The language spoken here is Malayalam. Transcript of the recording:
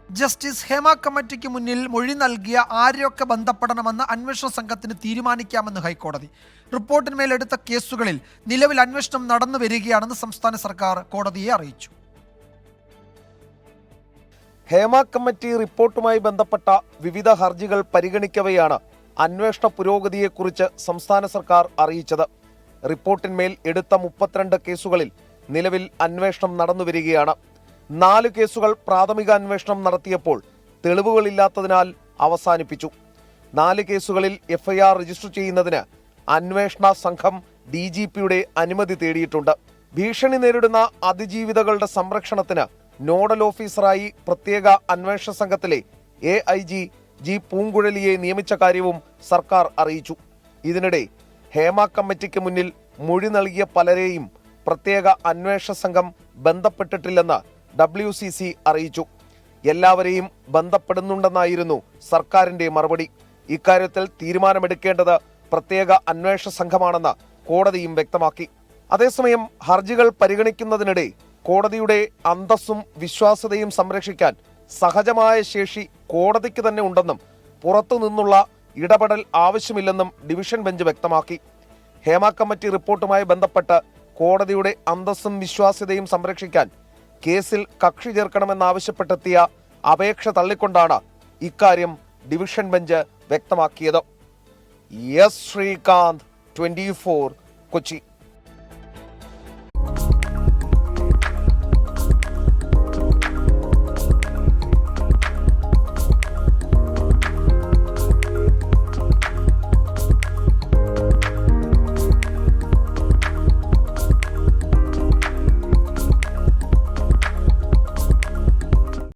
ജസ്റ്റിസ് ഹേമ കമ്മിറ്റിക്ക് മുന്നിൽ മൊഴി നൽകിയ ആരെയൊക്കെ ബന്ധപ്പെടണമെന്ന് അന്വേഷണ സംഘത്തിന് തീരുമാനിക്കാമെന്ന് ഹൈക്കോടതി. റിപ്പോർട്ടിന്മേൽ എടുത്ത കേസുകളിൽ നിലവിൽ അന്വേഷണം നടന്നു വരികയാണെന്ന് സംസ്ഥാന സർക്കാർ കോടതിയെ അറിയിച്ചു. ഹേമ കമ്മിറ്റി റിപ്പോർട്ടുമായി ബന്ധപ്പെട്ട വിവിധ ഹർജികൾ പരിഗണിക്കവെയാണ് അന്വേഷണ പുരോഗതിയെക്കുറിച്ച് സംസ്ഥാന സർക്കാർ അറിയിച്ചത്. റിപ്പോർട്ടിന്മേൽ എടുത്ത 32 കേസുകളിൽ നിലവിൽ അന്വേഷണം നടന്നുവരികയാണ്. 4 കേസുകൾ പ്രാഥമിക അന്വേഷണം നടത്തിയപ്പോൾ തെളിവുകളില്ലാത്തതിനാൽ അവസാനിപ്പിച്ചു. 4 കേസുകളിൽ എഫ്ഐആർ രജിസ്റ്റർ ചെയ്യുന്നതിന് അന്വേഷണ സംഘം DGPയുടെ അനുമതി തേടിയിട്ടുണ്ട്. ഭീഷണി നേരിടുന്ന അതിജീവിതകളുടെ സംരക്ഷണത്തിന് നോഡൽ ഓഫീസറായി പ്രത്യേക അന്വേഷണ സംഘത്തിലെ AIG G പൂങ്കുഴലിയെ നിയമിച്ച കാര്യവും സർക്കാർ അറിയിച്ചു. ഇതിനിടെ ഹേമ കമ്മിറ്റിക്ക് മുന്നിൽ മൊഴി നൽകിയ പലരെയും പ്രത്യേക അന്വേഷണ സംഘം ബന്ധപ്പെട്ടിട്ടില്ലെന്ന് WCC അറിയിച്ചു. എല്ലാവരെയും ബന്ധപ്പെടുന്നുണ്ടെന്നായിരുന്നു സർക്കാരിന്റെ മറുപടി. ഇക്കാര്യത്തിൽ തീരുമാനമെടുക്കേണ്ടത് പ്രത്യേക അന്വേഷണ സംഘമാണെന്ന് കോടതിയും വ്യക്തമാക്കി. അതേസമയം ഹർജികൾ പരിഗണിക്കുന്നതിനിടെ കോടതിയുടെ അന്തസ്സും വിശ്വാസ്യതയും സംരക്ഷിക്കാൻ സഹജമായ ശേഷി കോടതിക്ക് തന്നെ ഉണ്ടെന്നും പുറത്തുനിന്നുള്ള ഇടപെടൽ ആവശ്യമില്ലെന്നും ഡിവിഷൻ ബെഞ്ച് വ്യക്തമാക്കി. ഹേമ കമ്മിറ്റി റിപ്പോർട്ടുമായി ബന്ധപ്പെട്ട് കോടതിയുടെ അന്തസ്സും വിശ്വാസ്യതയും സംരക്ഷിക്കാൻ കേസിൽ കക്ഷി ചേർക്കണമെന്നാവശ്യപ്പെട്ടെത്തിയ അപേക്ഷ തള്ളിക്കൊണ്ടാണ് ഇക്കാര്യം ഡിവിഷൻ ബെഞ്ച് വ്യക്തമാക്കിയത്. എസ് ശ്രീകാന്ത്, 24, കൊച്ചി.